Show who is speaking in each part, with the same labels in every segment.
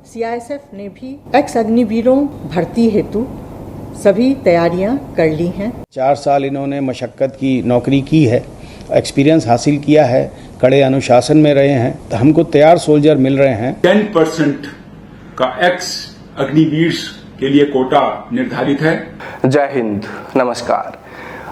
Speaker 1: CISF ने भी x अग्निवीरों भर्ती हेतु सभी तैयारियां कर ली हैं।
Speaker 2: 4 साल इन्होंने मशक्कत की नौकरी की है, एक्सपीरियंस हासिल किया है, कड़े अनुशासन में रहे हैं, तो हमको तैयार सोल्जर मिल रहे हैं।
Speaker 3: 10% का एक्स अग्निवीर के लिए कोटा निर्धारित है।
Speaker 4: जय हिंद, नमस्कार।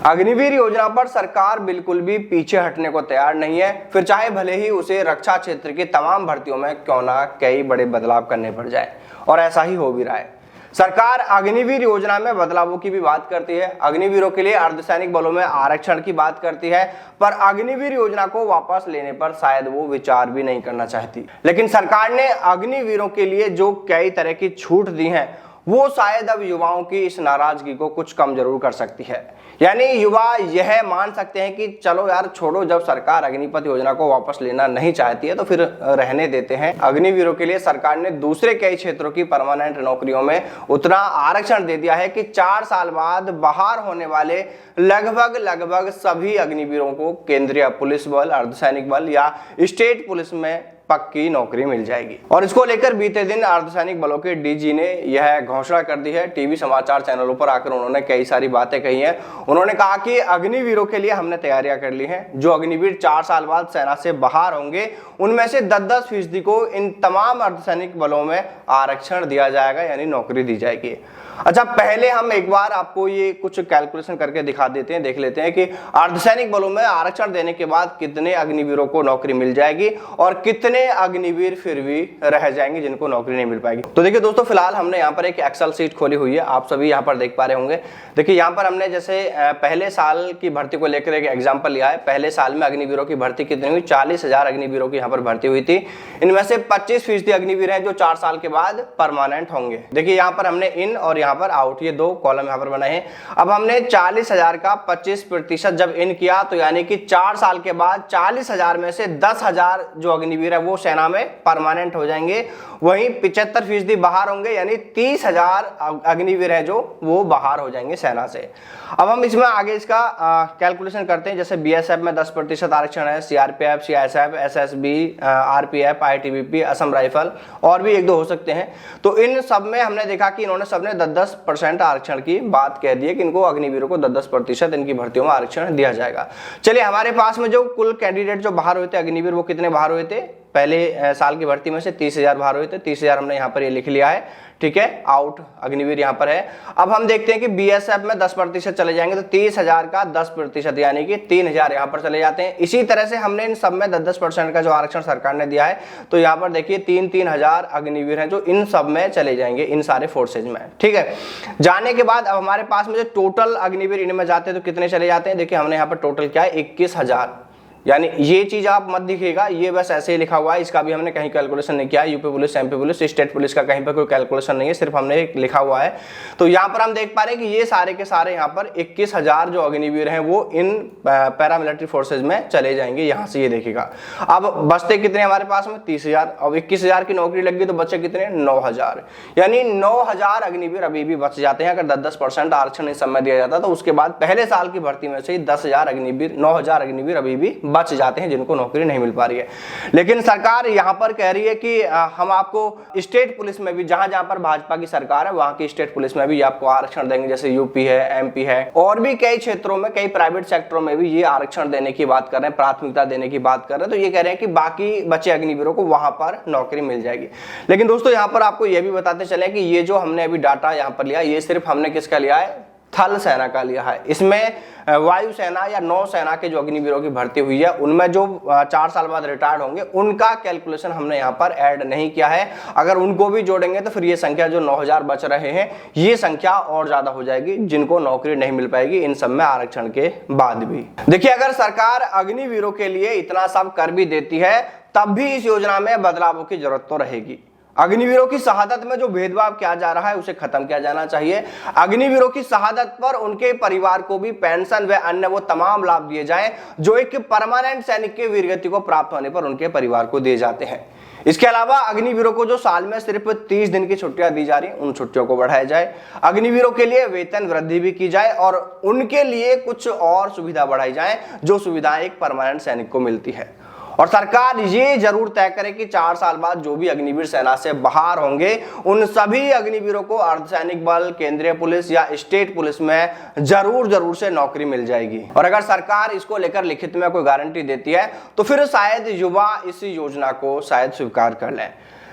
Speaker 4: अग्निवीर योजना पर सरकार बिल्कुल भी पीछे हटने को तैयार नहीं है, फिर चाहे भले ही उसे रक्षा क्षेत्र की तमाम भर्तियों में क्यों ना कई बड़े बदलाव करने पड़ जाए, और ऐसा ही हो भी रहा है। सरकार अग्निवीर योजना में बदलावों की भी बात करती है, अग्निवीरों के लिए अर्धसैनिक बलों में आरक्षण की बात करती है, पर अग्निवीर योजना को वापस लेने पर शायद वो विचार भी नहीं करना चाहती। लेकिन सरकार ने अग्निवीरों के लिए जो कई तरह की छूट दी है, वो शायद अब युवाओं की इस नाराजगी को कुछ कम जरूर कर सकती है। यानी युवा यह मान सकते हैं कि चलो यार छोड़ो, जब सरकार अग्निपथ योजना को वापस लेना नहीं चाहती है तो फिर रहने देते हैं। अग्निवीरों के लिए सरकार ने दूसरे कई क्षेत्रों की परमानेंट नौकरियों में उतना आरक्षण दे दिया है कि 4 साल बाद बाहर होने वाले लगभग सभी अग्निवीरों को केंद्रीय पुलिस बल, अर्धसैनिक बल या स्टेट पुलिस में पक्की नौकरी मिल जाएगी। और इसको लेकर बीते दिन अर्धसैनिक बलों के डीजी ने यह घोषणा कर दी है। टीवी समाचार चैनलों पर आकर उन्होंने कई सारी बातें कही हैं। उन्होंने कहा कि अग्निवीरों के लिए हमने तैयारियां कर ली हैं। जो अग्निवीर 4 साल बाद सेना से बाहर होंगे, उनमें से 10% को इन तमाम अर्धसैनिक बलों में आरक्षण दिया जाएगा, यानी नौकरी दी जाएगी। अच्छा, पहले हम एक बार आपको ये कुछ कैलकुलेशन करके दिखा देते हैं, देख लेते हैं कि अर्धसैनिक बलों में आरक्षण देने के बाद कितने अग्निवीरों को नौकरी मिल जाएगी और कितने अग्निवीर फिर भी रह जाएंगे जिनको नौकरी नहीं मिल पाएगी। तो देखिए दोस्तों, फिलहाल हमने यहाँ पर एक एक्सेल शीट खोली हुई है, आप सभी यहाँ पर देख पा रहे होंगे। देखिए यहाँ पर हमने जैसे पहले साल की भर्ती को लेकर एक एग्जाम्पल लिया है। पहले साल में अग्निवीरों की भर्ती कितनी हुई? 40,000 अग्निवीरों की यहाँ पर भर्ती हुई थी। इनमें से 25% अग्निवीर हैं जो 4 साल के बाद परमानेंट होंगे। देखिए यहाँ पर हमने इन और यहाँ पर आउट, ये 2 कॉलम यहाँ पर बनाए हैं। अब हमने 40,000 का 25% जब इन किया, तो यानी कि 4 साल के बाद 40,000 में से 10,000 जो अग्निवीर है वो सेना में परमानेंट हो जाएंगे। वहीं 75% बाहर होंगे, यानी 30,000 अग्निवीर है जो वो बाहर हो जाएंगे सेना से। अब हम इसमें आगे इसका कैलकुलेशन करते हैं। जैसे बीएसएफ में 10% आरक्षण है, CRPF, CISF, SSB, RPF, ITBP, Assam rifle और भी 1-2 हो सकते हैं। तो इन सब में हमने देखा कि इन्होंने सबने 10% आरक्षण की बात कह दी है कि इनको अग्निवीरों को 10% इनकी भर्तियों में आरक्षण दिया जाएगा। चलिए, हमारे पास में जो कुल कैंडिडेट जो बाहर हुए थे अग्निवीर, वो कितने बाहर हुए थे? पहले साल की भर्ती में से 30,000 बाहर हुए थे। 30,000 हमने यहाँ पर ये लिख लिया है, ठीक है। आउट अग्निवीर यहाँ पर है। अब हम देखते हैं कि बीएसएफ में 10% चले जाएंगे, तो 30,000 का 10% यानी कि 3,000 यहाँ पर चले जाते हैं। इसी तरह से हमने इन सब में 10% का जो आरक्षण सरकार ने दिया है, तो यहाँ पर देखिए 3,000 अग्निवीर हैं जो इन सब में चले जाएंगे, इन सारे फोर्सेज में, ठीक है। जाने के बाद अब हमारे पास में जो टोटल अग्निवीर इनमें जाते हैं तो कितने चले जाते हैं? देखिए हमने यहाँ पर टोटल क्या है, 21,000। यानी ये चीज आप मत दिखेगा, ये बस ऐसे ही लिखा हुआ है, इसका भी हमने कहीं कैलकुलेशन नहीं किया है। UP police, MP police, state police का कहीं पर कोई कैलकुलेशन नहीं है, सिर्फ हमने लिखा हुआ है। तो यहाँ पर हम देख पा रहे हैं कि ये सारे के सारे यहाँ पर 21,000 जो अग्निवीर हैं वो इन पैरामिलिट्री फोर्सेज में चले जाएंगे। यहाँ से ये देखिएगा। अब बचते कितने हमारे पास में? 30,000। अब 21,000 की नौकरी लग गई तो बचे कितने? 9,000। यानी 9,000 अग्निवीर अभी भी बच जाते हैं। अगर 10% आरक्षण इस समय दिया जाता तो उसके बाद पहले साल की भर्ती में से 10,000 अग्निवीर, 9,000 अग्निवीर अभी भी बच जाते हैं जिनको नौकरी नहीं मिल पा रही है। लेकिन सरकार यहां पर कह रही है कि हम आपको स्टेट पुलिस में भी, जहां जहां पर भाजपा की सरकार है वहां की स्टेट पुलिस में भी आपको आरक्षण देंगे। जैसे यूपी है, एमपी है और भी कई क्षेत्रों में, कई प्राइवेट सेक्टरों में भी ये आरक्षण देने की बात कर रहे हैं, प्राथमिकता देने की बात कर रहे हैं। तो ये कह रहे हैं कि बाकी बचे अग्निवीरों को वहां पर नौकरी मिल जाएगी। लेकिन दोस्तों यहां पर आपको यह भी बताते चले कि ये जो हमने अभी डाटा यहां पर लिया, ये सिर्फ हमने किसका लिया है? थल सेना का लिया है। इसमें वायुसेना या नौसेना के जो अग्निवीरों की भर्ती हुई है उनमें जो 4 साल बाद रिटायर्ड होंगे उनका कैलकुलेशन हमने यहाँ पर ऐड नहीं किया है। अगर उनको भी जोड़ेंगे तो फिर ये संख्या जो 9,000 बच रहे हैं, ये संख्या और ज्यादा हो जाएगी जिनको नौकरी नहीं मिल पाएगी इन सब में आरक्षण के बाद भी। देखिए, अगर सरकार अग्निवीरों के लिए इतना सब कर भी देती है तब भी इस योजना में बदलावों की जरूरत तो रहेगी। अग्निवीरों की शहादत में जो भेदभाव किया जा रहा है उसे खत्म किया जाना चाहिए। अग्निवीरों की शहादत पर उनके परिवार को भी पेंशन व अन्य वो तमाम लाभ दिए जाएं जो एक परमानेंट सैनिक के वीरगति को प्राप्त होने पर उनके परिवार को दिए जाते हैं। इसके अलावा अग्निवीरों को जो साल में सिर्फ 30 दिन की छुट्टियां दी जा रही हैं उन छुट्टियों को बढ़ाया जाए। अग्निवीरों के लिए वेतन वृद्धि भी की जाए और उनके लिए कुछ और सुविधा बढ़ाई जाए जो सुविधाएं एक परमानेंट सैनिक को मिलती है। और सरकार ये जरूर तय करे कि 4 साल बाद जो भी अग्निवीर सेना से बाहर होंगे उन सभी अग्निवीरों को अर्धसैनिक बल, केंद्रीय पुलिस या स्टेट पुलिस में जरूर से नौकरी मिल जाएगी। और अगर सरकार इसको लेकर लिखित में कोई गारंटी देती है तो फिर शायद युवा इस योजना को शायद स्वीकार कर लें।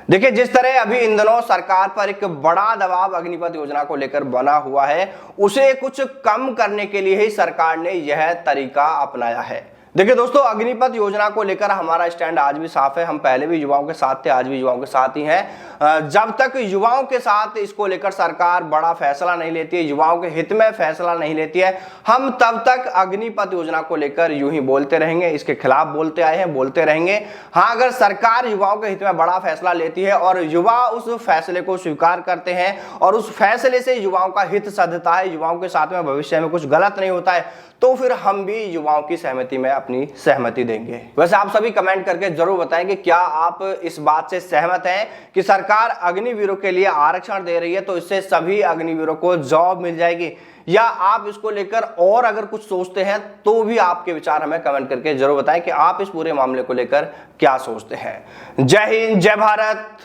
Speaker 4: देखिए, जिस तरह अभी इन दिनों सरकार पर एक बड़ा दबाव अग्निपथ योजना को लेकर बना हुआ है, उसे कुछ कम करने के लिए ही सरकार ने यह तरीका अपनाया है। देखिए दोस्तों, अग्निपथ योजना को लेकर हमारा स्टैंड आज भी साफ है। हम पहले भी युवाओं के साथ थे, आज भी युवाओं के साथ ही हैं। जब तक युवाओं के साथ इसको लेकर सरकार बड़ा फैसला नहीं लेती है, युवाओं के हित में फैसला नहीं लेती है, हम तब तक अग्निपथ योजना को लेकर यूं ही बोलते रहेंगे, इसके खिलाफ बोलते आए हैं, बोलते रहेंगे। हाँ, अगर सरकार युवाओं के हित में बड़ा फैसला लेती है और युवा उस फैसले को स्वीकार करते हैं और उस फैसले से युवाओं का हित सधता है, युवाओं के साथ में भविष्य में कुछ गलत नहीं होता है, तो फिर हम भी युवाओं की सहमति में अपनी सहमति देंगे। वैसे आप सभी कमेंट करके जरूर बताएं कि क्या आप इस बात से सहमत हैं कि सरकार अग्निवीरों के लिए आरक्षण दे रही है तो इससे सभी अग्निवीरों को जॉब मिल जाएगी, या आप इसको लेकर और अगर कुछ सोचते हैं तो भी आपके विचार हमें कमेंट करके जरूर बताएं कि आप इस पूरे मामले को लेकर क्या सोचते हैं। जय हिंद, जय भारत,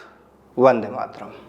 Speaker 4: वंदे मातरम।